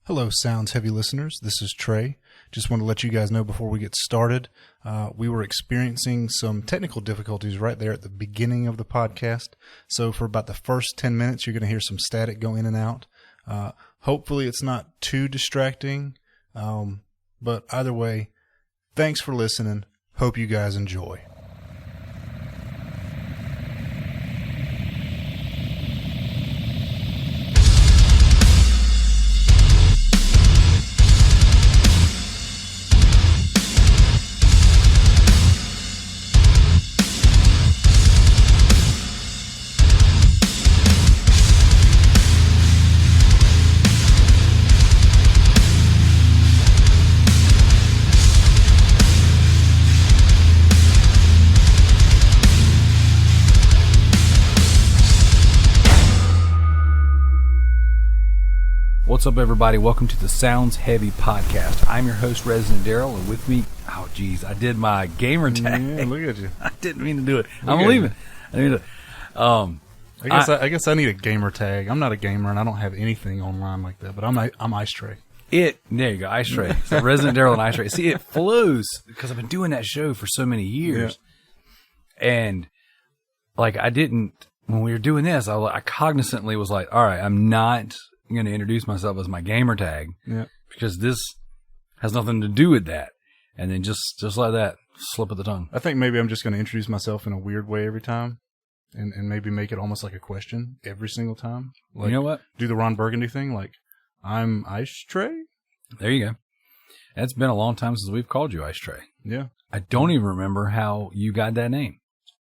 Hello, Sounds Heavy listeners. This is Trey. Just want to let you guys know before we get started, we were experiencing some technical difficulties right there at the beginning of the podcast. So for about the first 10 minutes, you're going to hear some static go in and out. Hopefully it's not too distracting. But either way, thanks for listening. Hope you guys enjoy. What's up, everybody? Welcome to the Sounds Heavy podcast. I'm your host, Resident Darrell, and with me, I did my gamer tag. Yeah, look at you. I didn't mean to do it. I'm leaving. I guess I need a gamer tag. I'm not a gamer, and I don't have anything online like that, but I'm Ice Tray. There you go, Ice Tray. So Resident Darrell and Ice Tray. See, it flows because I've been doing that show for so many years. Yeah. And, when we were doing this, I cognizantly was like, all right, I'm not going to introduce myself as my gamer tag because this has nothing to do with that. And then just like that, slip of the tongue. I think maybe I'm just going to introduce myself in a weird way every time and maybe make it almost like a question every single time. Like, you know what? Do the Ron Burgundy thing, like, I'm Ice Tray? There you go. It's been a long time since we've called you Ice Tray. Yeah. I don't even remember how you got that name.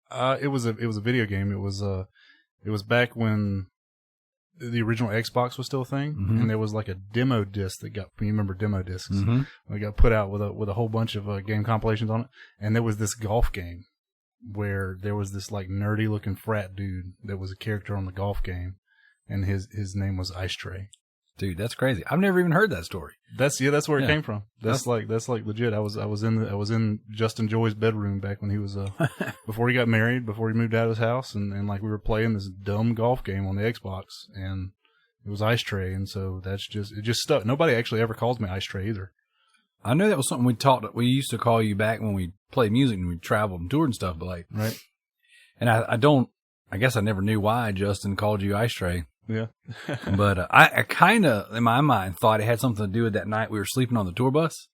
It was a video game. It was back when the original Xbox was still a thing, and there was like a demo disc that got. You remember demo discs? Mm-hmm. It got put out with a whole bunch of game compilations on it, and there was this golf game where there was this like nerdy looking frat dude that was a character on the golf game, and his name was Ice Tray. Dude, that's crazy. I've never even heard that story. That's where it came from. That's like legit. I was in Justin Joy's bedroom back when he was before he got married, before he moved out of his house, and like we were playing this dumb golf game on the Xbox, and it was Ice Tray, and so it just stuck. Nobody actually ever calls me Ice Tray either. I know that was something we used to call you back when we played music and we traveled and toured and stuff, but like right. And I guess I never knew why Justin called you Ice Tray. Yeah. But I kind of, in my mind, thought it had something to do with that night we were sleeping on the tour bus.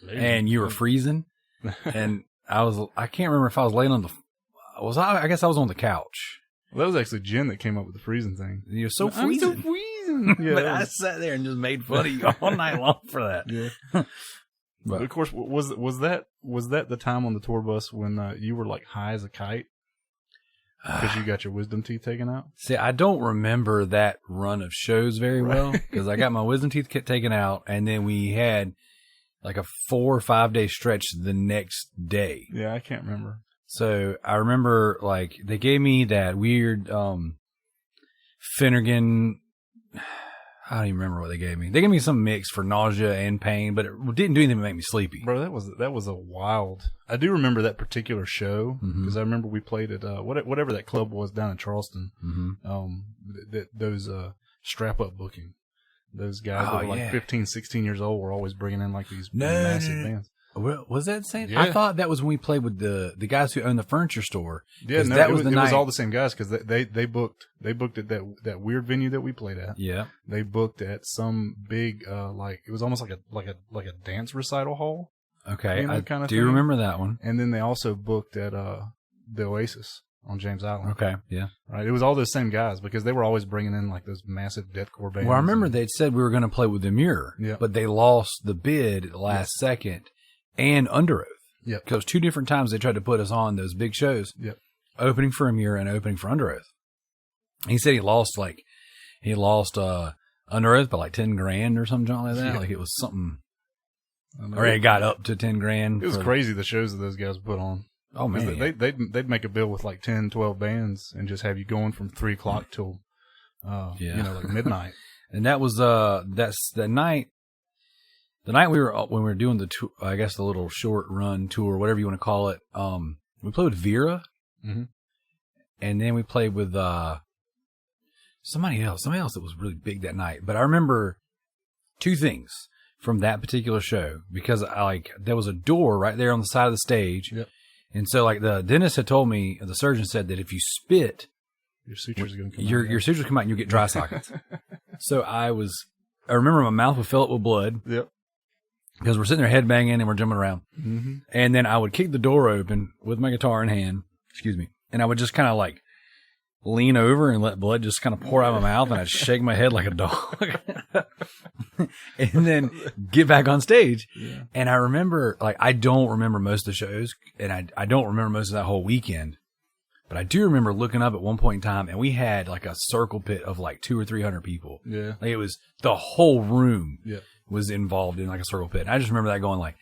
Maybe. And you were freezing. And I can't remember if I was laying on I guess I was on the couch. Well, that was actually Jen that came up with the freezing thing. You're so freezing. I'm so freezing. Yeah, but I sat there and just made fun of you all night long for that. Yeah. But of course, was that the time on the tour bus when you were like high as a kite? Because you got your wisdom teeth taken out? See, I don't remember that run of shows very well because I got my wisdom teeth taken out, and then we had like a 4 or 5 day stretch the next day. Yeah, I can't remember. So I remember like they gave me that weird Finnegan. I don't even remember what they gave me. They gave me some mix for nausea and pain, but it didn't do anything to make me sleepy. Bro, that was a wild. I do remember that particular show because I remember we played at whatever that club was down in Charleston. Mm-hmm. Those strap up booking. Those guys that were like 15, 16 years old were always bringing in like these massive bands. Was that the same? Yeah. I thought that was when we played with the guys who owned the furniture store. Yeah, no, it was all the same guys because they booked at that weird venue that we played at. Yeah, they booked at some big like it was almost like a dance recital hall. Okay, you know, I do remember that one. And then they also booked at the Oasis on James Island. Okay, yeah, right. It was all those same guys because they were always bringing in like those massive deathcore bands. Well, I remember they'd said we were going to play with the Muir, but they lost the bid last second. And Under Oath. Yeah. Because 2 different times they tried to put us on those big shows. Yep. Opening for Amir and opening for Under Oath. He said he lost Under Oath by like 10 grand or something like that. Yeah. Like it was something. Or it got up to 10 grand. It was crazy the shows that those guys put on. Oh man. They'd make a bill with like 10, 12 bands and just have you going from 3 o'clock till like midnight. And that was that's the night. The night when we were doing the tour, I guess the little short run tour, whatever you want to call it, we played with Vera, and then we played with somebody else that was really big that night. But I remember two things from that particular show, because there was a door right there on the side of the stage. Yep. And so like the dentist had told me, the surgeon said that if you spit, your sutures are going to come out. Your sutures come out and you get dry sockets. So I remember my mouth would fill up with blood. Yep. Because we're sitting there head banging and we're jumping around. Mm-hmm. And then I would kick the door open with my guitar in hand. Excuse me. And I would just kind of like lean over and let blood just kind of pour out of my mouth, and I'd shake my head like a dog. And then get back on stage. Yeah. And I remember, like, I don't remember most of the shows, and I don't remember most of that whole weekend. But I do remember looking up at one point in time, and we had like a circle pit of like 200 or 300 people. Yeah. Like, it was the whole room. Yeah. Was involved in like a circle pit. And I just remember that going like,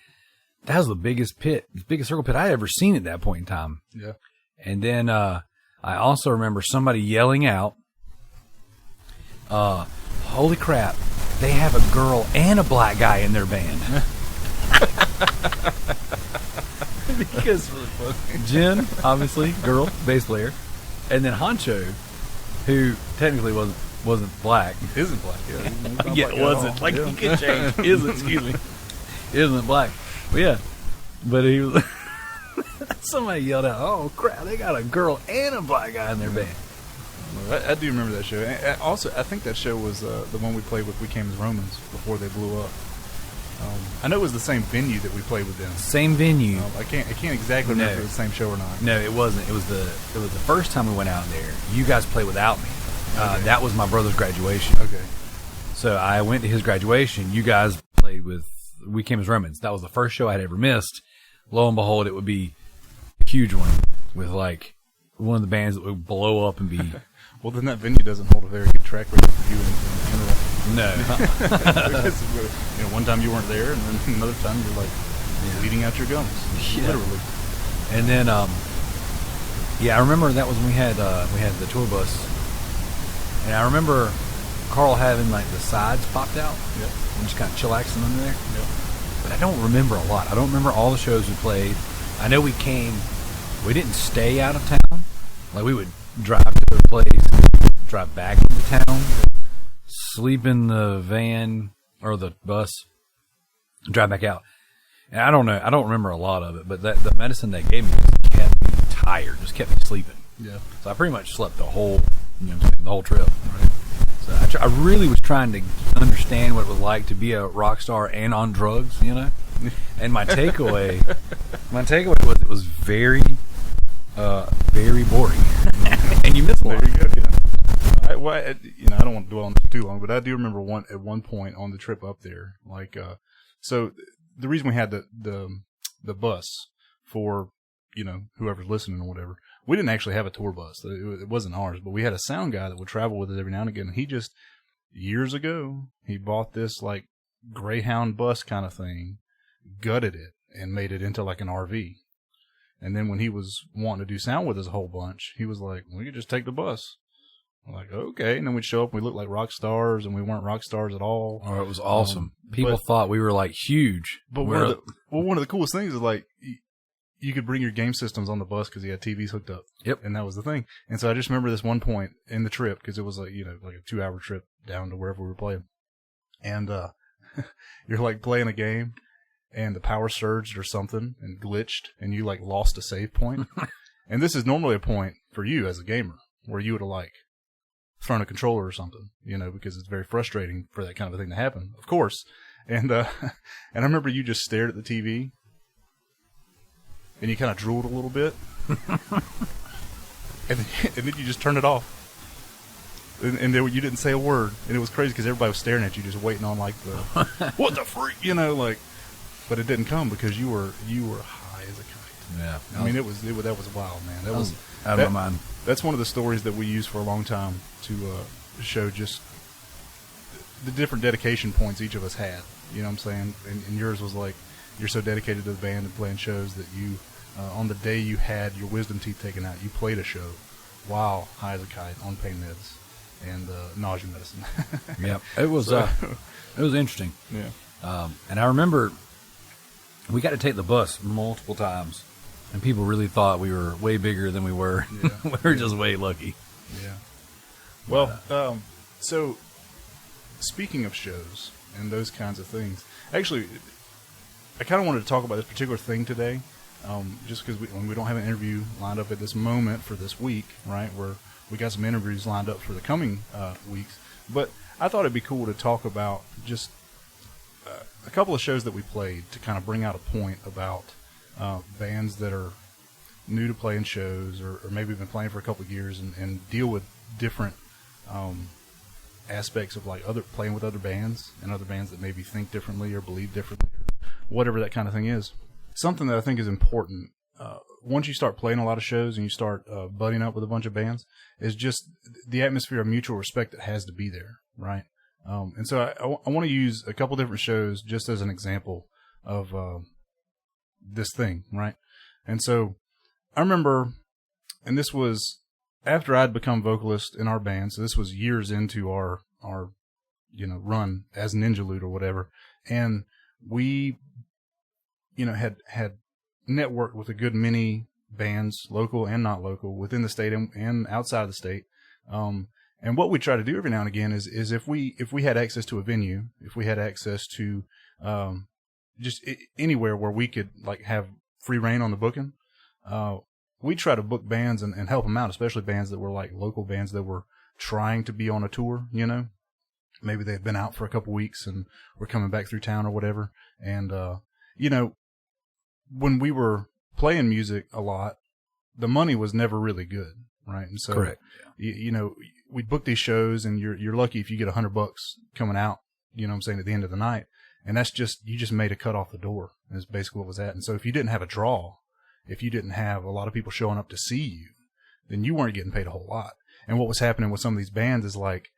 that was the biggest circle pit I'd ever seen at that point in time. Yeah. And then, I also remember somebody yelling out, holy crap, they have a girl and a black guy in their band. Because Jen, obviously, girl, bass player, and then Honcho, who technically wasn't black. Isn't black, yeah. Yeah, it wasn't. Like, he could change. Isn't black. But yeah. But he was... Somebody yelled out, oh, crap, they got a girl and a black guy in their band. Well, I do remember that show. And also, I think that show was the one we played with We Came as Romans before they blew up. I know it was the same venue that we played with them. Same venue. I can't exactly remember if it was the same show or not. No, it wasn't. It was the first time we went out there. You guys played without me. Okay. That was my brother's graduation. Okay. So I went to his graduation. You guys played with We Came as Romans. That was the first show I'd ever missed. Lo and behold, it would be a huge one with like one of the bands that would blow up and be. Well, then that venue doesn't hold a very good track record for you in general. No. Because, one time you weren't there, and then another time you're like bleeding out your gums, literally. And then, I remember that was when we had the tour bus, and I remember Carl having like the sides popped out, and just kind of chillaxing under there. Yep. But I don't remember a lot. I don't remember all the shows we played. I know we didn't stay out of town. Like, we would drive to a place, drive back into town, sleep in the van or the bus, drive back out. And I don't know. I don't remember a lot of it, but the medicine they gave me just kept me tired, just kept me sleeping. Yeah. So I pretty much slept the whole trip. Right. So I really was trying to understand what it was like to be a rock star and on drugs, And my takeaway was it was very, very boring, and you miss a lot. There you go. Yeah. I don't want to dwell on this too long, but I do remember at one point on the trip up there, like, so the reason we had the bus for, whoever's listening or whatever, we didn't actually have a tour bus. It wasn't ours, but we had a sound guy that would travel with us every now and again. And he just, years ago, he bought this like Greyhound bus kind of thing, gutted it, and made it into like an RV. And then when he was wanting to do sound with us a whole bunch, he was like, we could just take the bus. I'm like, okay. And then we'd show up, and we looked like rock stars, and we weren't rock stars at all. Oh, it was awesome. People thought we were like huge. But one of the coolest things is like, you could bring your game systems on the bus because he had TVs hooked up. Yep. And that was the thing. And so I just remember this one point in the trip, because it was like, like a 2-hour trip down to wherever we were playing. And you're like playing a game, and the power surged or something and glitched, and you like lost a save point. And this is normally a point for you as a gamer where you would have like thrown a controller or something, because it's very frustrating for that kind of a thing to happen, of course. And and I remember you just stared at the TV, and you kind of drooled a little bit, and then you just turned it off. And you didn't say a word, and it was crazy because everybody was staring at you, just waiting on like the what the freak, but it didn't come because you were high as a kite. Yeah, I mean that was wild, man. That was out of my mind. That's one of the stories that we used for a long time to show just the different dedication points each of us had. You know what I'm saying? And yours was like, you're so dedicated to the band and playing shows that you, on the day you had your wisdom teeth taken out, you played a show while high as a kite on pain meds and nausea medicine. Yeah, it was interesting. Yeah. And I remember we got to take the bus multiple times, and people really thought we were way bigger than we were. Yeah. We were just way lucky. Yeah. Well, so speaking of shows, and those kinds of things. Actually, I kind of wanted to talk about this particular thing today, just because we don't have an interview lined up at this moment for this week, right? We got some interviews lined up for the coming weeks, but I thought it'd be cool to talk about just a couple of shows that we played to kind of bring out a point about bands that are new to playing shows, or maybe been playing for a couple of years, and deal with different aspects of like playing with other bands and other bands that maybe think differently or believe differently, or whatever that kind of thing is. Something that I think is important once you start playing a lot of shows and you start budding up with a bunch of bands is just the atmosphere of mutual respect that has to be there, right? And so I want to use a couple different shows just as an example of this thing, right? And so I remember, and this was after I'd become vocalist in our band, so this was years into our run as Ninjaloot or whatever, and we had networked with a good many bands, local and not local, within the state and outside of the state. And what we try to do every now and again is if we had access to a venue, if we had access to just anywhere where we could like have free reign on the booking, we try to book bands and help them out, especially bands that were like local bands that were trying to be on a tour, Maybe they had been out for a couple weeks and were coming back through town or whatever. And, when we were playing music a lot, the money was never really good, right? And so, correct. We'd book these shows, and you're lucky if you get $100 coming out, at the end of the night. And that's you just made a cut off the door, is basically what was that. And so if you didn't have a draw, if you didn't have a lot of people showing up to see you, then you weren't getting paid a whole lot. And what was happening with some of these bands is like,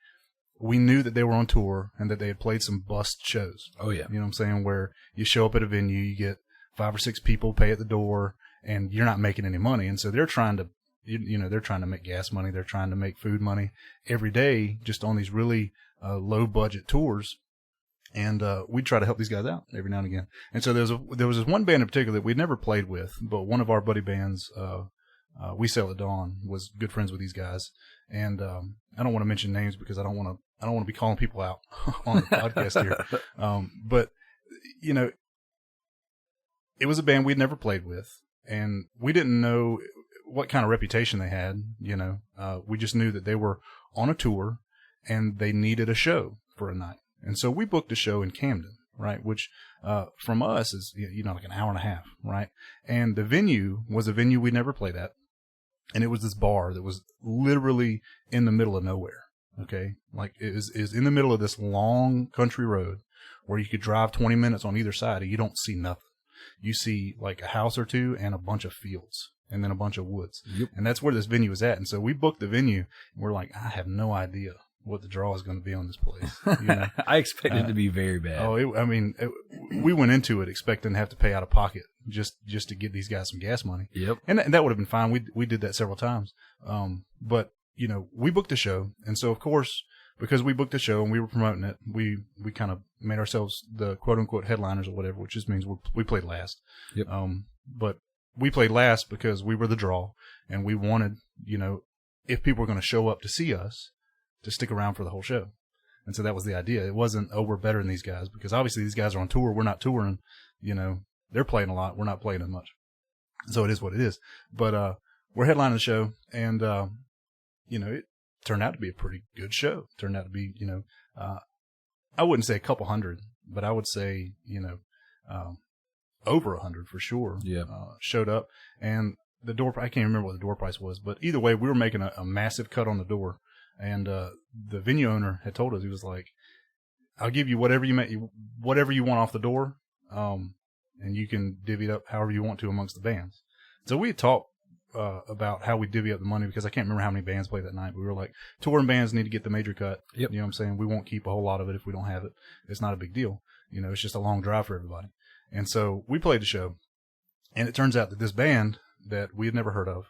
we knew that they were on tour and that they had played some bust shows. Oh, yeah. You know what I'm saying? Where you show up at a venue, you get 5 or 6 people pay at the door, and you're not making any money. And so they're trying to, they're trying to make gas money. They're trying to make food money every day, just on these really low budget tours. And we try to help these guys out every now and again. And so there was this one band in particular that we'd never played with, but one of our buddy bands, We Sail at Dawn, was good friends with these guys. And I don't want to mention names because I don't want to be calling people out on the podcast here. But it was a band we'd never played with, and we didn't know what kind of reputation they had. We just knew that they were on a tour and they needed a show for a night. And so we booked a show in Camden, right? Which, from us is, like an hour and a half, right? And the venue was a venue we'd never played at. And it was this bar that was literally in the middle of nowhere. Okay. Like it is in the middle of this long country road where you could drive 20 minutes on either side and you don't see nothing. You see like a house or two and a bunch of fields and then a bunch of woods. Yep. And that's where this venue was at. And so we booked the venue and we're like, I have no idea what the draw is going to be on this place. I expected it to be very bad. We went into it expecting to have to pay out of pocket just to get these guys some gas money. Yep. And that would have been fine. We did that several times. But we booked the show. And so of course, because we booked the show and we were promoting it, we kind of made ourselves the quote unquote headliners or whatever, which just means we played last. Yep. But we played last because we were the draw, and we wanted, if people were going to show up to see us, to stick around for the whole show. And so that was the idea. It wasn't, we're better than these guys, because obviously these guys are on tour. We're not touring, they're playing a lot. We're not playing as much. So it is what it is. But, we're headlining the show, and, it turned out to be a pretty good show. It turned out to be, I wouldn't say a couple hundred, but I would say, over 100 for sure. Yeah. Showed up, and the door, I can't remember what the door price was, but either way, we were making a massive cut on the door. And the venue owner had told us, he was like, I'll give you whatever you want off the door, and you can divvy it up however you want to amongst the bands. So we had talked about how we divvy up the money, because I can't remember how many bands played that night. We were like, touring bands need to get the major cut. Yep. You know what I'm saying? We won't keep a whole lot of it if we don't have it. It's not a big deal. It's just a long drive for everybody. And so we played the show, and it turns out that this band that we had never heard of,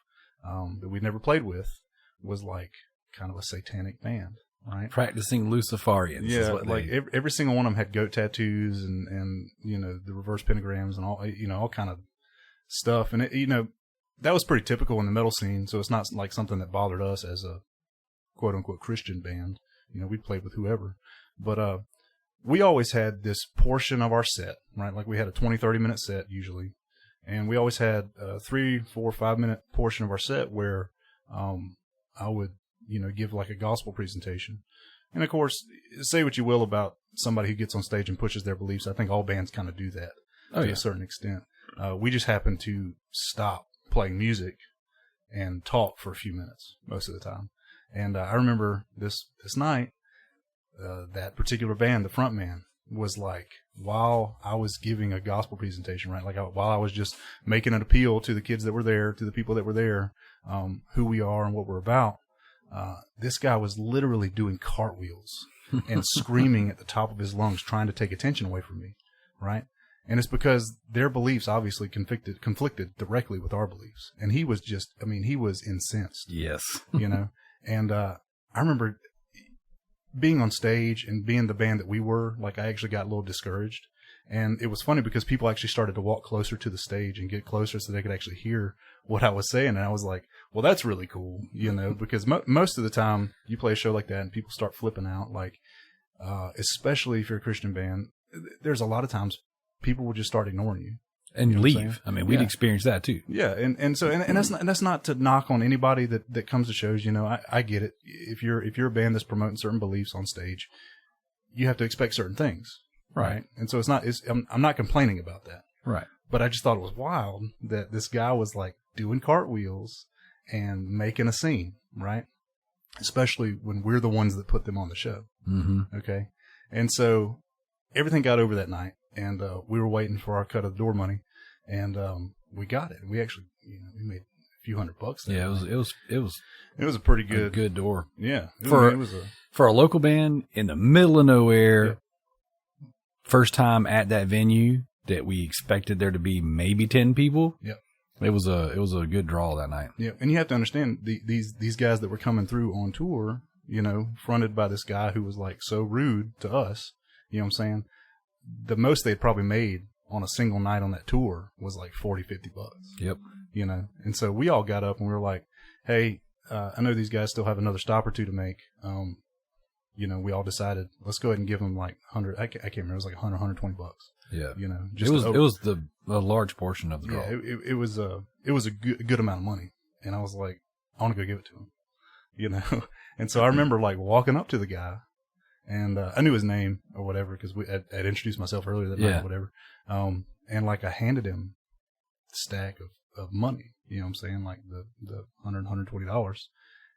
that we'd never played with, was like kind of a satanic band, right? Practicing Luciferians. Yeah, is what like every single one of them had goat tattoos and the reverse pentagrams and all, all kind of stuff. And it, that was pretty typical in the metal scene. So it's not like something that bothered us as a quote unquote Christian band. We played with whoever, but we always had this portion of our set, right? Like we had a 20, 30-minute set usually. And we always had a 3, 4, 5-minute portion of our set where I would, give like a gospel presentation. And of course, say what you will about somebody who gets on stage and pushes their beliefs. I think all bands kind of do that to a certain extent. We just happen to stop playing music and talk for a few minutes most of the time. And I remember this night, that particular band, the front man, was like, while I was giving a gospel presentation, right? Like while I was just making an appeal to the kids that were there, to the people that were there, who we are and what we're about, this guy was literally doing cartwheels and screaming at the top of his lungs, trying to take attention away from me, right? And it's because their beliefs obviously conflicted directly with our beliefs. And he was he was incensed. Yes. And I remember being on stage and being the band that we were, like I actually got a little discouraged. And it was funny because people actually started to walk closer to the stage and get closer so they could actually hear what I was saying. And I was like, well, that's really cool, because most of the time you play a show like that and people start flipping out, like, especially if you're a Christian band, there's a lot of times people will just start ignoring you. And leave. I mean, we'd experienced that too. Yeah. And that's not to knock on anybody that comes to shows, I get it. If you're a band that's promoting certain beliefs on stage, you have to expect certain things. Right. And so I'm not complaining about that. Right. But I just thought it was wild that this guy was like doing cartwheels and making a scene, right? Especially when we're the ones that put them on the show. Mm-hmm. Okay. And so everything got over that night, and we were waiting for our cut of the door money, and we got it. We actually, we made a few $100 there. Yeah, it was a pretty good door. Yeah. For a local band in the middle of nowhere. Yeah. First time at that venue that we expected there to be maybe 10 people. Yep. It was a good draw that night. Yeah. And you have to understand these guys that were coming through on tour, fronted by this guy who was like so rude to us, you know what I'm saying? The most they'd probably made on a single night on that tour was like $40, $50. Yep. And so we all got up and we were like, hey, I know these guys still have another stop or two to make. We all decided, let's go ahead and give them like 100. I can't remember. It was like 100, 120 bucks. Yeah. Just it was a large portion of the draw. Yeah. It was a good amount of money. And I was like, I want to go give it to him, And so I remember like walking up to the guy, and I knew his name or whatever, because I'd introduced myself earlier that night or whatever. And like I handed him a stack of money, you know what I'm saying? Like the $100, $120.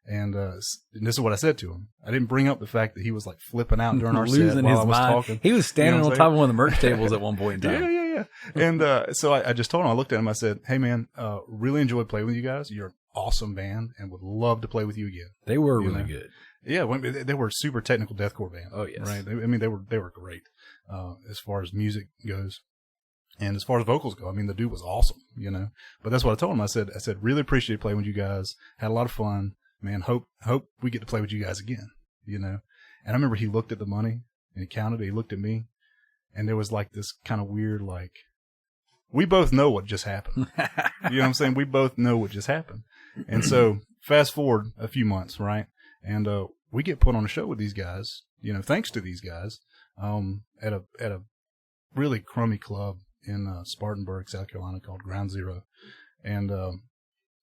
And this is what I said to him. I didn't bring up the fact that he was like flipping out during our set while I was talking. He was standing on top of one of the merch tables at one point in time. Yeah. And so I just told him, I looked at him, I said, hey man, really enjoyed playing with you guys. You're an awesome band and would love to play with you again. They were really good. Yeah, they were a super technical deathcore band. Oh yes. Right. They were great as far as music goes. And as far as vocals go, the dude was awesome, But that's what I told him. I said, really appreciate playing with you guys. Had a lot of fun. Man, hope we get to play with you guys again, And I remember he looked at the money and he counted it. He looked at me, and there was like this kind of weird, like, we both know what just happened. You know what I'm saying? We both know what just happened. And so fast forward a few months, right? And we get put on a show with these guys, thanks to these guys, at a really crummy club in Spartanburg, South Carolina, called Ground Zero. And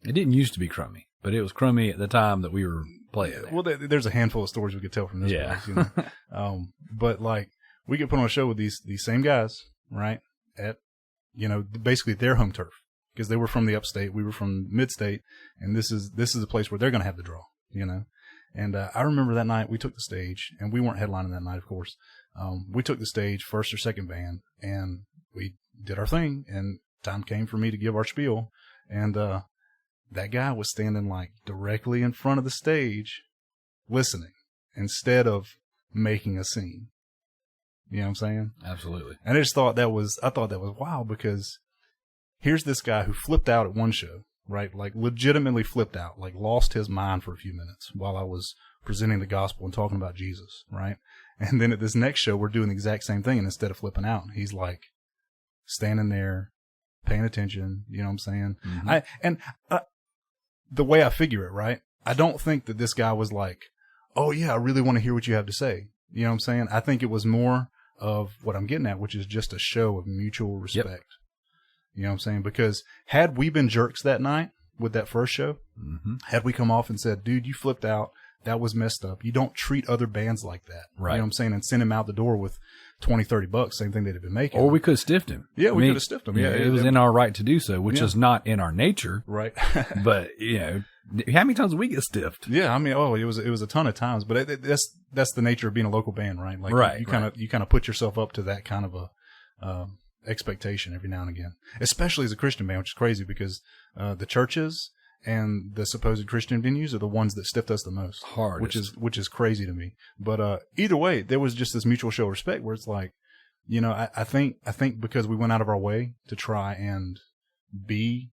it didn't used to be crummy, but it was crummy at the time that we were playing there. Well, there's a handful of stories we could tell from this place, But like, we get put on a show with these same guys, right? At, basically their home turf, because they were from the upstate, we were from mid-state, and this is a place where they're going to have the draw, And I remember that night we took the stage, and we weren't headlining that night, of course. We took the stage, first or second band, and we did our thing, and time came for me to give our spiel, and that guy was standing like directly in front of the stage listening instead of making a scene. You know what I'm saying? Absolutely. And I thought that was wild, because here's this guy who flipped out at one show, right? Like legitimately flipped out, like lost his mind for a few minutes while I was presenting the gospel and talking about Jesus, right? And then at this next show, we're doing the exact same thing. And instead of flipping out, he's like standing there paying attention. You know what I'm saying? Mm-hmm. The way I figure it, right? I don't think that this guy was like, oh yeah, I really want to hear what you have to say. You know what I'm saying? I think it was more of what I'm getting at, which is just a show of mutual respect. Yep. You know what I'm saying? Because had we been jerks that night with that first show, had we come off and said, dude, you flipped out, that was messed up. You don't treat other bands like that. Right. You know what I'm saying? And send him out the door with $20-$30, same thing they'd have been making. Or we could have stiffed him. Yeah, we could have stiffed him. Yeah, it was in our right to do so, which is not in our nature. Right. But, how many times did we get stiffed? Yeah, I mean, it was a ton of times, but that's the nature of being a local band, right? Like, right. You kind of put yourself up to that kind of a expectation every now and again, especially as a Christian band, which is crazy because the churches and the supposed Christian venues are the ones that stiffed us the most. Hardest. Which is crazy to me. But either way, there was just this mutual show of respect where it's like, I think because we went out of our way to try and be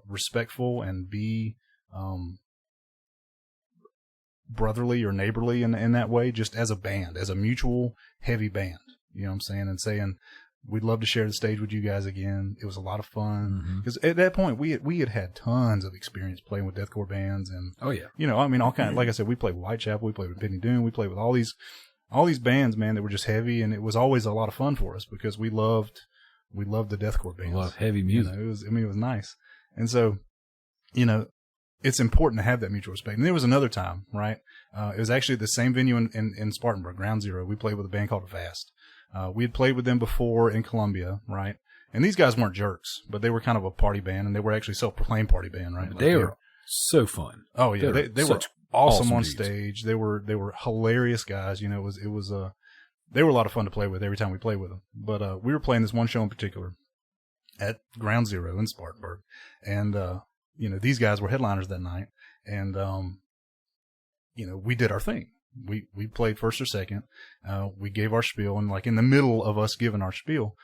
respectful and be brotherly or neighborly in that way, just as a band, as a mutual heavy band. You know what I'm saying? And saying, we'd love to share the stage with you guys again. It was a lot of fun because at that point we had tons of experience playing with deathcore bands and all kinds. Like I said, we played with Whitechapel, we played with Penny Doom, we played with all these bands, man, that were just heavy, and it was always a lot of fun for us because we loved the deathcore bands. We love heavy music. It was nice, and so it's important to have that mutual respect. And there was another time, right? It was actually the same venue in Spartanburg, Ground Zero. We played with a band called Vast. We had played with them before in Columbia, right? And these guys weren't jerks, but they were kind of a party band, and they were actually self-proclaimed party band, right? They were so fun. Oh yeah, they were awesome on stage. They were hilarious guys. They were a lot of fun to play with every time we played with them. But we were playing this one show in particular at Ground Zero in Spartanburg, and these guys were headliners that night, and we did our thing. We played first or second. We gave our spiel, and like in the middle of us giving our spiel,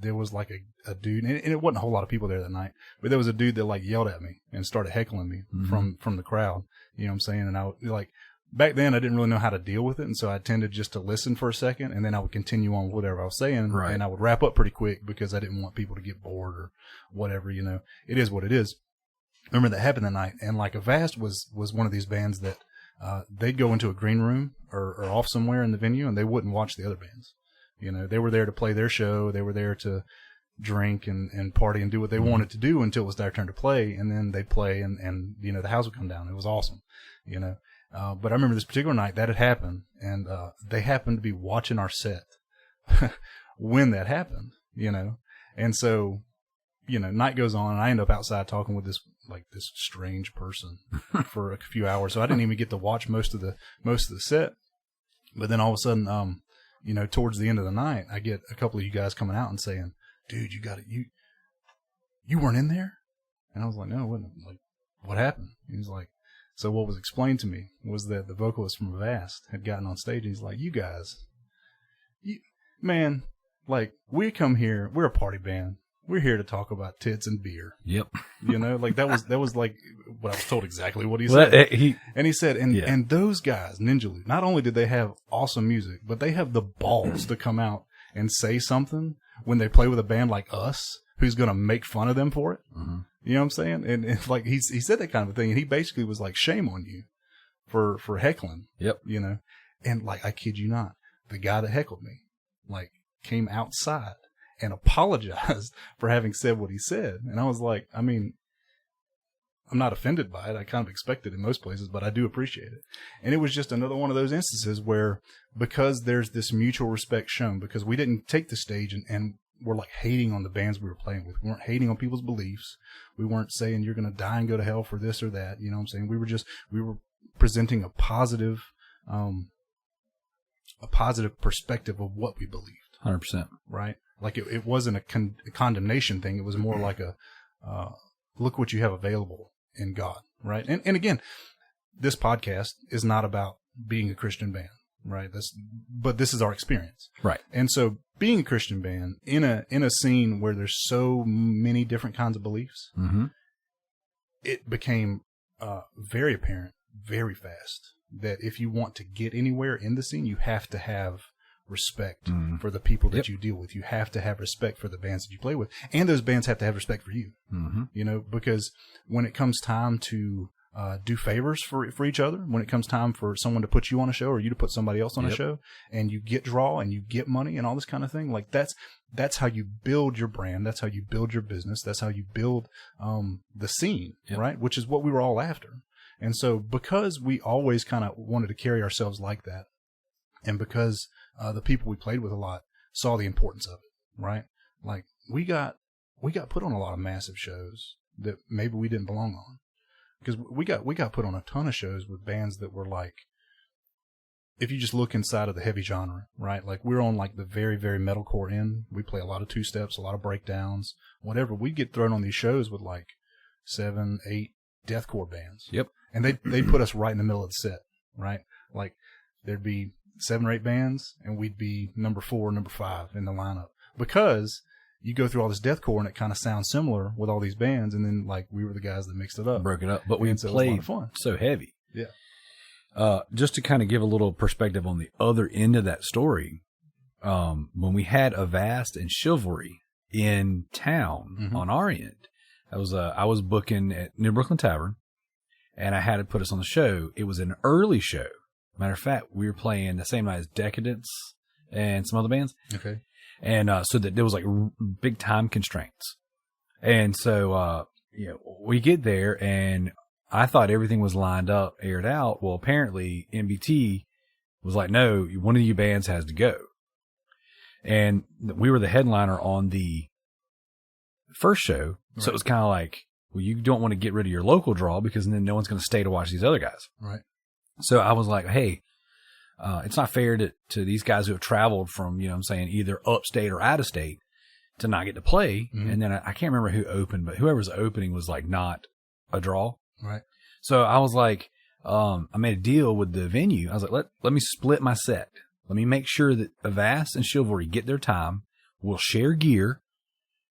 there was like a dude, and it wasn't a whole lot of people there that night, but there was a dude that like yelled at me and started heckling me from the crowd. You know what I'm saying? And I like back then I didn't really know how to deal with it, and so I tended just to listen for a second, and then I would continue on whatever I was saying, right. And I would wrap up pretty quick because I didn't want people to get bored or whatever. It is what it is. I remember that happened that night, and like Avast was one of these bands that they'd go into a green room or off somewhere in the venue, and they wouldn't watch the other bands. They were there to play their show. They were there to drink and party and do what they wanted to do until it was their turn to play, and then they'd play, and the house would come down. It was awesome, But I remember this particular night that had happened, and they happened to be watching our set when that happened, And so, night goes on, and I end up outside talking with this strange person for a few hours. So I didn't even get to watch most of the set. But then all of a sudden, towards the end of the night, I get a couple of you guys coming out and saying, "Dude, you got it. You weren't in there?" And I was like, "No, I wasn't." Like, what happened? He was like, so what was explained to me was that the vocalist from Avast had gotten on stage, and he's like, "You guys, man, like, we come here, we're a party band. We're here to talk about tits and beer." Yep. That was like what I was told, exactly what he said. He said, and those guys, Ninjaloot, not only did they have awesome music, but they have the balls to come out and say something when they play with a band like us, who's going to make fun of them for it. Mm-hmm. You know what I'm saying? And like he said that kind of thing, and he basically was like, "Shame on you for heckling." Yep. And like, I kid you not, the guy that heckled me, like, came outside and apologized for having said what he said. And I was like, I mean, I'm not offended by it. I kind of expect it in most places, but I do appreciate it. And it was just another one of those instances where, because there's this mutual respect shown, because we didn't take the stage and we're like hating on the bands we were playing with. We weren't hating on people's beliefs. We weren't saying you're going to die and go to hell for this or that. You know what I'm saying? We were presenting a positive perspective of what we believed. 100%. Right? Like it wasn't a condemnation thing. It was more like a, look what you have available in God. Right? And again, this podcast is not about being a Christian band. Right. But this is our experience. Right. And so being a Christian band in a scene where there's so many different kinds of beliefs, mm-hmm. it became very apparent very fast that if you want to get anywhere in the scene, you have to have respect mm-hmm. for the people that you deal with. You have to have respect for the bands that you play with, and those bands have to have respect for you. Mm-hmm. Because when it comes time to do favors for each other when it comes time for someone to put you on a show or you to put somebody else on a show, and you get draw and you get money and all this kind of thing. Like that's how you build your brand. That's how you build your business. That's how you build the scene, right? Which is what we were all after. And so because we always kind of wanted to carry ourselves like that, and because the people we played with a lot saw the importance of it, right? Like we got put on a lot of massive shows that maybe we didn't belong on. Because we got put on a ton of shows with bands that were like, if you just look inside of the heavy genre, right? Like we're on like the very, very metalcore end. We play a lot of 2-steps, a lot of breakdowns, whatever. We'd get thrown on these shows with like 7, 8 deathcore bands. Yep. And they'd put us right in the middle of the set, right? Like there'd be 7 or 8 bands and we'd be number 4, number 5 in the lineup, because you go through all this deathcore and it kind of sounds similar with all these bands, and then like we were the guys that mixed it up, broke it up, but we played so heavy. Yeah. Just to kind of give a little perspective on the other end of that story, when we had Avast and Chivalry in town on our end, I was booking at New Brooklyn Tavern, and I had to put us on the show. It was an early show. Matter of fact, we were playing the same night as Decadence and some other bands. Okay. And so that there was like big time constraints. And so, we get there and I thought everything was lined up, aired out. Well, apparently NBT was like, no, one of you bands has to go. And we were the headliner on the first show. Right. So it was kind of like, well, you don't want to get rid of your local draw because then no one's going to stay to watch these other guys. Right. So I was like, hey, it's not fair to these guys who have traveled from, either upstate or out of state to not get to play. Mm-hmm. And then I can't remember who opened, but whoever's opening was like not a draw. Right. So I was like, I made a deal with the venue. I was like, let me split my set. Let me make sure that Avast and Chivalry get their time. We'll share gear,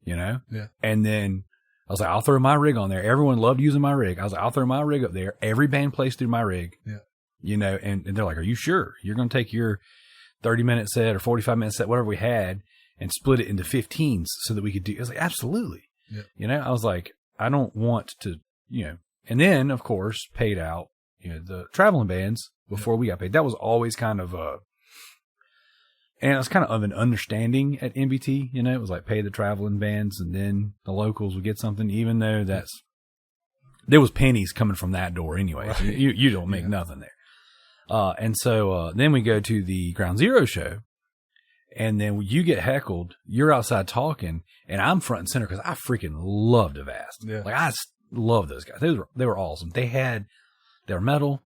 Yeah. And then I was like, I'll throw my rig on there. Everyone loved using my rig. I was like, I'll throw my rig up there. Every band plays through my rig. Yeah. And they're like, are you sure you're going to take your 30-minute set or 45-minute set, whatever we had, and split it into 15s so that we could do? I was like, absolutely. Yeah. I was like, I don't want to, and then of course paid out, the traveling bands before we got paid. That was always kind of and it was kind of an understanding at NBT, it was like pay the traveling bands and then the locals would get something, even though there was pennies coming from that door anyway. Right. So you don't make nothing there. And so then we go to the Ground Zero show, and then you get heckled. You're outside talking, and I'm front and center because I freaking loved Avast. Yeah. Like I love those guys. They were awesome. They were metal,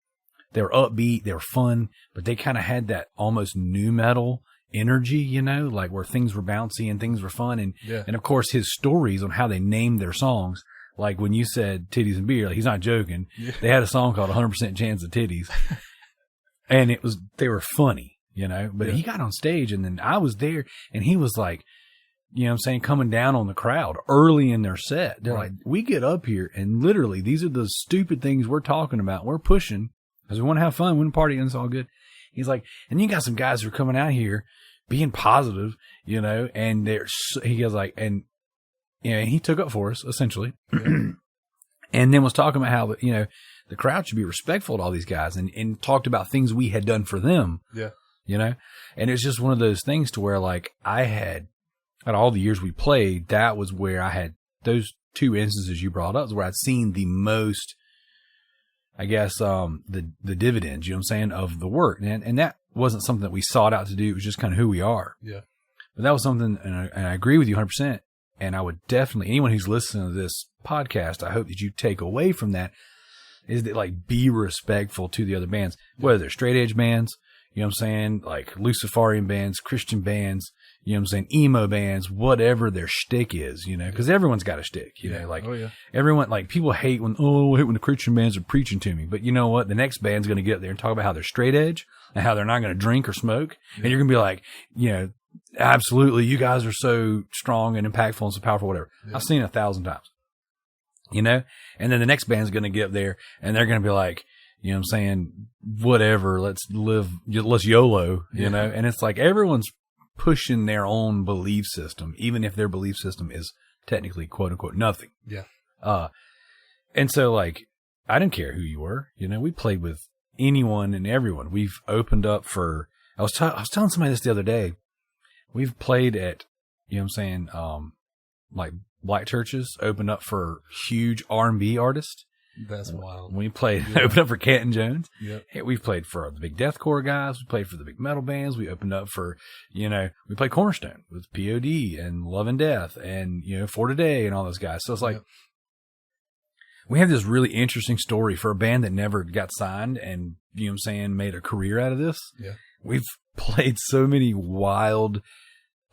they were upbeat, they were fun, but they kind of had that almost new metal energy, like where things were bouncy and things were fun, and of course his stories on how they named their songs. Like when you said titties and beer, like he's not joking. Yeah. They had a song called 100% Chance of Titties. And they were funny, but he got on stage and then I was there and he was like, coming down on the crowd early in their set. They're like, we get up here and literally these are the stupid things we're talking about. We're pushing because we want to have fun. We want to party and it's all good. He's like, and you got some guys who are coming out here being positive, and he goes like, and he took up for us essentially. Yeah. And then was talking about how, the crowd should be respectful to all these guys and talked about things we had done for them. Yeah. And it's just one of those things to where like I had, out of all the years we played, that was where I had those 2 instances you brought up, where I'd seen the most, I guess, the dividends, of the work. And that wasn't something that we sought out to do. It was just kind of who we are. Yeah. But that was something, and I agree with you 100%. And I would definitely, anyone who's listening to this podcast, I hope that you take away from that is that like be respectful to the other bands, whether they're straight edge bands, like Luciferian bands, Christian bands, emo bands, whatever their shtick is, because everyone's got a shtick, everyone, like people hate when the Christian bands are preaching to me, but you know what? The next band's going to get up there and talk about how they're straight edge and how they're not going to drink or smoke. Yeah. And you're going to be like, absolutely, you guys are so strong and impactful and so powerful, whatever. Yeah. I've seen it 1,000 times. And then the next band's going to get up there and they're going to be like, whatever, let's YOLO, and it's like everyone's pushing their own belief system, even if their belief system is technically quote unquote nothing. Yeah. And so like I didn't care who you were. You know, we played with anyone and everyone. We've opened up for, I was telling somebody this the other day. We've played at, you know what I'm saying, like black churches, opened up for huge R&B artists. That's wild. We played, opened up for Canton Jones. Yep. Hey, we've played for the big deathcore guys. We played for the big metal bands. We opened up for, you know, we played Cornerstone with POD and Love and Death and, you know, For Today and all those guys. So it's like, we have this really interesting story for a band that never got signed and, you know what I'm saying, made a career out of this. Yeah. We've played so many wild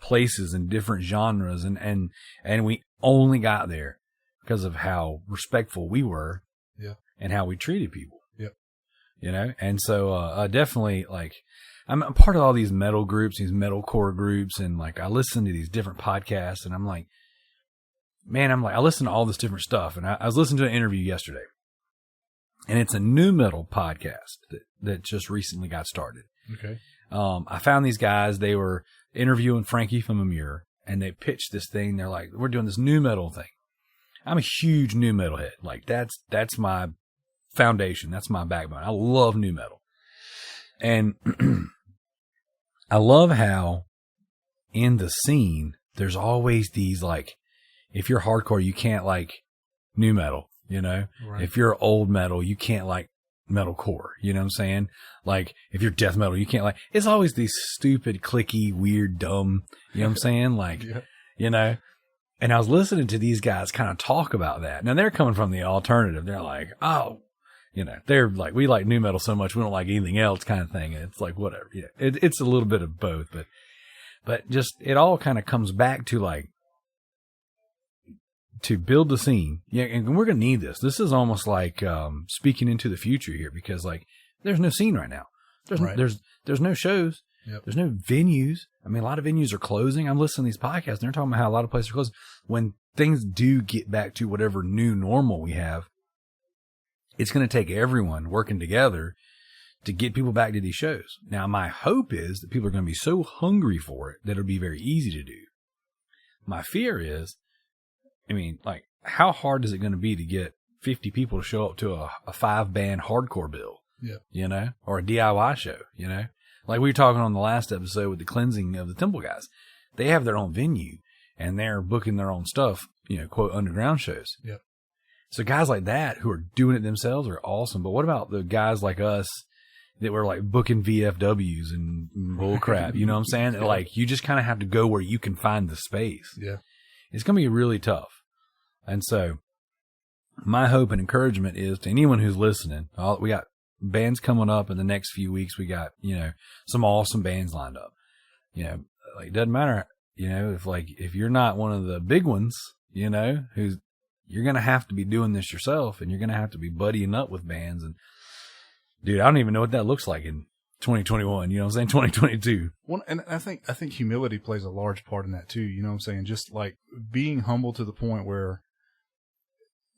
places in different genres and we only got there because of how respectful we were. Yeah. And how we treated people. Yep. You know? And so, definitely like, I'm a part of all these metal groups, these metalcore groups. And like, I listen to these different podcasts and I'm like, man, I listen to all this different stuff. And I was listening to an interview yesterday and it's a new metal podcast that just recently got started. Okay. I found these guys, they were interviewing Frankie from Amur and they pitched this thing. They're like, we're doing this new metal thing. I'm a huge new metal head. Like that's my foundation. That's my backbone. I love new metal. And I love how in the scene, there's always these like, if you're hardcore, you can't like new metal, you know, right. If you're old metal, you can't like metalcore, you know what I'm saying? Like if you're death metal, you can't like, it's always these stupid, clicky, weird, dumb, you know what I'm saying? Like, you know, and I was listening to these guys kind of talk about that. Now they're coming from the alternative. They're like, oh, you know, they're like, we like new metal so much, we don't like anything else kind of thing. And it's like, whatever. Yeah. It's a little bit of both, but just, it all kind of comes back to like, to build the scene. Yeah. And we're going to need this. This is almost like, speaking into the future here because like, there's no scene right now. There's no shows. Yep. There's no venues. I mean, a lot of venues are closing. I'm listening to these podcasts and they're talking about how a lot of places are closing. When things do get back to whatever new normal we have, it's going to take everyone working together to get people back to these shows. Now, my hope is that people are going to be so hungry for it that it'll be very easy to do. My fear is, I mean, like, how hard is it going to be to get 50 people to show up to a 5-band hardcore bill? Yeah. You know, or a DIY show, you know? Like we were talking on the last episode with the cleansing of the temple guys. They have their own venue and they're booking their own stuff, you know, quote, underground shows. Yep. So guys like that who are doing it themselves are awesome. But what about the guys like us that were like booking VFWs and bull crap? You know what I'm saying? Yeah. Like you just kind of have to go where you can find the space. Yeah. It's going to be really tough. And so my hope and encouragement is to anyone who's listening, we got bands coming up in the next few weeks. We got, you know, some awesome bands lined up. You know, like it doesn't matter, you know, if you're not one of the big ones, you know, you're going to have to be doing this yourself and you're going to have to be buddying up with bands. And dude, I don't even know what that looks like in 2021, you know what I'm saying? 2022. Well, and I think humility plays a large part in that too. You know what I'm saying? Just like being humble to the point where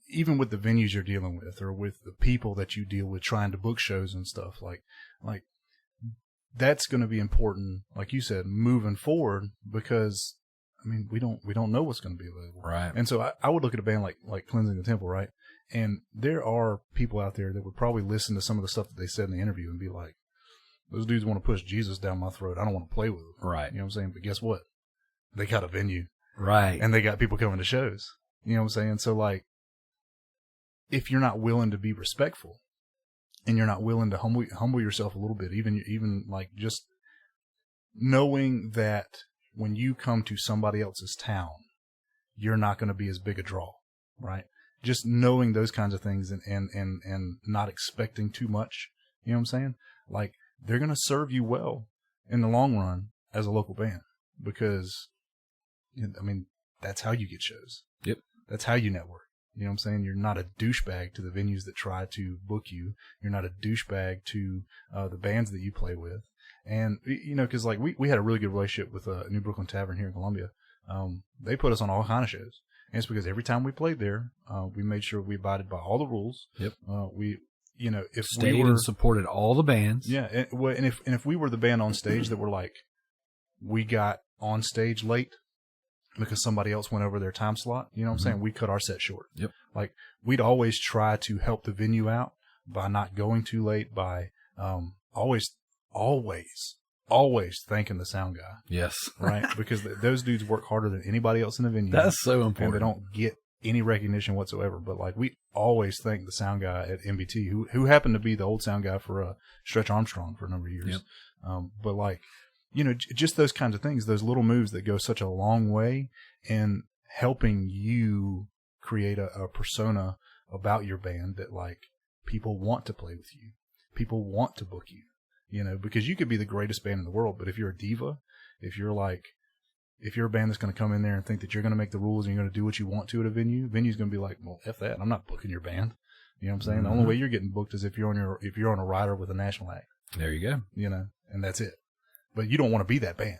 even with the venues you're dealing with or with the people that you deal with trying to book shows and stuff, like that's going to be important, like you said, moving forward, because I mean, we don't know what's going to be available. Right. And so I would look at a band like Cleansing the Temple, right? And there are people out there that would probably listen to some of the stuff that they said in the interview and be like, those dudes want to push Jesus down my throat. I don't want to play with them. Right. You know what I'm saying? But guess what? They got a venue. Right. And they got people coming to shows. You know what I'm saying? So like, if you're not willing to be respectful and you're not willing to humble yourself a little bit, even like just knowing that when you come to somebody else's town, you're not going to be as big a draw, right? Just knowing those kinds of things and not expecting too much, you know what I'm saying? Like, they're going to serve you well in the long run as a local band because, I mean, that's how you get shows. Yep. That's how you network. You know what I'm saying? You're not a douchebag to the venues that try to book you. You're not a douchebag to the bands that you play with. And, you know, because like we had a really good relationship with New Brooklyn Tavern here in Columbia. They put us on all kind of shows. And it's because every time we played there, we made sure we abided by all the rules. Yep. You know, if stayed we were, and supported all the bands. Yeah. And if we were the band on stage that were like, we got on stage late because somebody else went over their time slot. You know what I'm saying? We cut our set short. Yep. Like, we'd always try to help the venue out by not going too late, by always thanking the sound guy. Yes. Right? Because those dudes work harder than anybody else in the venue. That's so important. And they don't get any recognition whatsoever. But, like, we always thank the sound guy at MBT, who happened to be the old sound guy for Stretch Armstrong for a number of years. Yep. But, like, you know, just those kinds of things, those little moves that go such a long way in helping you create a persona about your band that, like, people want to play with you. People want to book you, you know, because you could be the greatest band in the world, but if you're a diva, if you're a band that's going to come in there and think that you're going to make the rules and you're going to do what you want to at a venue's going to be like, well, F that. I'm not booking your band. You know what I'm saying? The only way you're getting booked is if you're on a rider with a national act. There you go. You know, and that's it. But you don't want to be that band.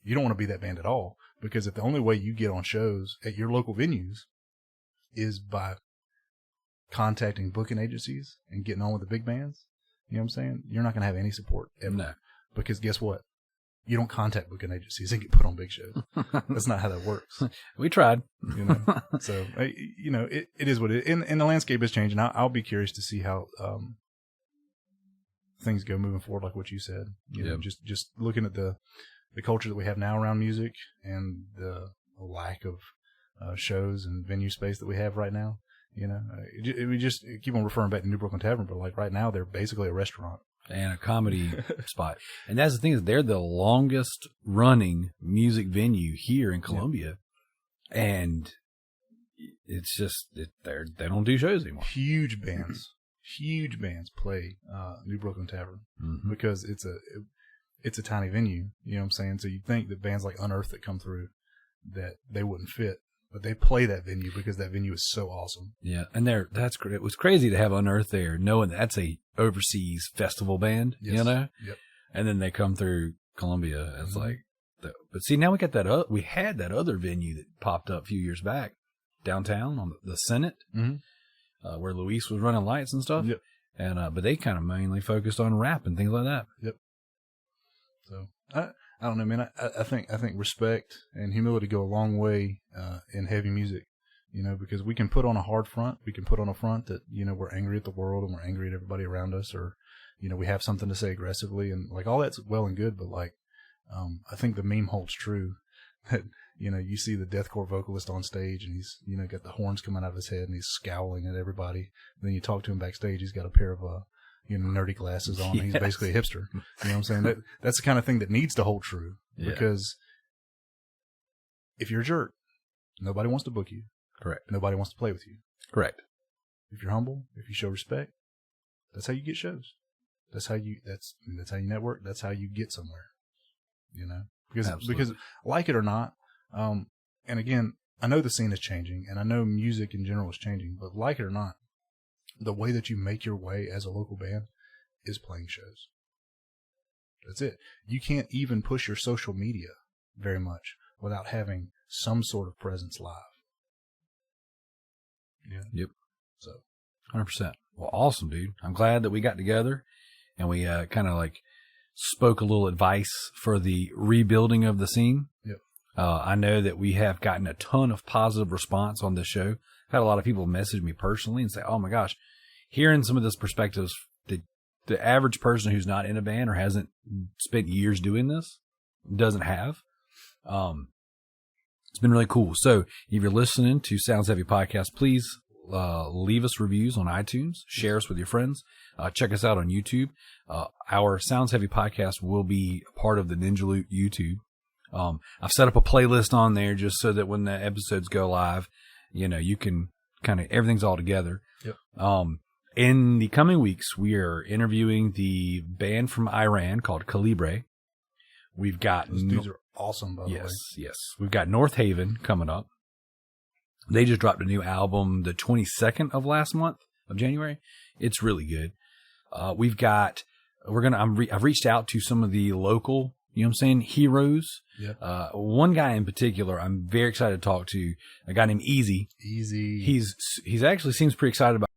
You don't want to be that band at all, because if the only way you get on shows at your local venues is by contacting booking agencies and getting on with the big bands, you know what I'm saying? You're not going to have any support ever. No. Because guess what? You don't contact booking agencies and get put on big shows. That's not how that works. We tried. You know? So, you know, it is what it is. And the landscape is changing. I'll be curious to see how things go moving forward, like what you said. You know, just looking at the culture that we have now around music and the lack of shows and venue space that we have right now. You know, we just keep on referring back to New Brooklyn Tavern, but like right now they're basically a restaurant and a comedy spot. And that's the thing, is they're the longest running music venue here in Columbia. Yeah. And it's just, they don't do shows anymore. Huge bands play New Brooklyn Tavern because it's a tiny venue. You know what I'm saying? So you'd think that bands like Unearth that come through, that they wouldn't fit. But they play that venue because that venue is so awesome. Yeah, and that's great. It was crazy to have Unearth there, knowing that's a overseas festival band, you know? Yep. And then they come through Columbia. It's like, but see, now we got that. We had that other venue that popped up a few years back downtown on the Senate, where Luis was running lights and stuff. Yep. And but they kind of mainly focused on rap and things like that. Yep. So I don't know, man. I think respect and humility go a long way in heavy music, you know, because we can put on a hard front. We can put on a front that, you know, we're angry at the world and we're angry at everybody around us, or, you know, we have something to say aggressively, and like all that's well and good. But like, I think the meme holds true that, you know, you see the deathcore vocalist on stage and he's, you know, got the horns coming out of his head and he's scowling at everybody. And then you talk to him backstage, he's got a pair of you know, nerdy glasses on. Yes. He's basically a hipster. You know what I'm saying? That's the kind of thing that needs to hold true. Yeah. Because if you're a jerk, nobody wants to book you. Correct. Nobody wants to play with you. Correct. If you're humble, if you show respect, that's how you get shows. That's how you network. That's how you get somewhere. You know, because like it or not, and again, I know the scene is changing, and I know music in general is changing, but like it or not, the way that you make your way as a local band is playing shows. That's it. You can't even push your social media very much without having some sort of presence live. Yeah. Yep. So, 100%. Well, awesome, dude. I'm glad that we got together and we kind of like spoke a little advice for the rebuilding of the scene. Yep. I know that we have gotten a ton of positive response on this show. I've had a lot of people message me personally and say, oh my gosh, hearing some of this perspectives, the average person who's not in a band or hasn't spent years doing this doesn't have. It's been really cool. So if you're listening to Sounds Heavy Podcast, please leave us reviews on iTunes, share us with your friends, check us out on YouTube. Our Sounds Heavy Podcast will be part of the Ninjaloot YouTube. I've set up a playlist on there just so that when the episodes go live, you know, you can kind of, everything's all together. Yep. In the coming weeks, we are interviewing the band from Iran called Calibre. We've got... Those dudes are awesome, by the way. Yes. We've got North Haven coming up. They just dropped a new album the 22nd of last month of January. It's really good. We've got... I've reached out to some of the local, you know what I'm saying, heroes. Yep. One guy in particular I'm very excited to talk to, a guy named Easy. Easy. He's actually seems pretty excited about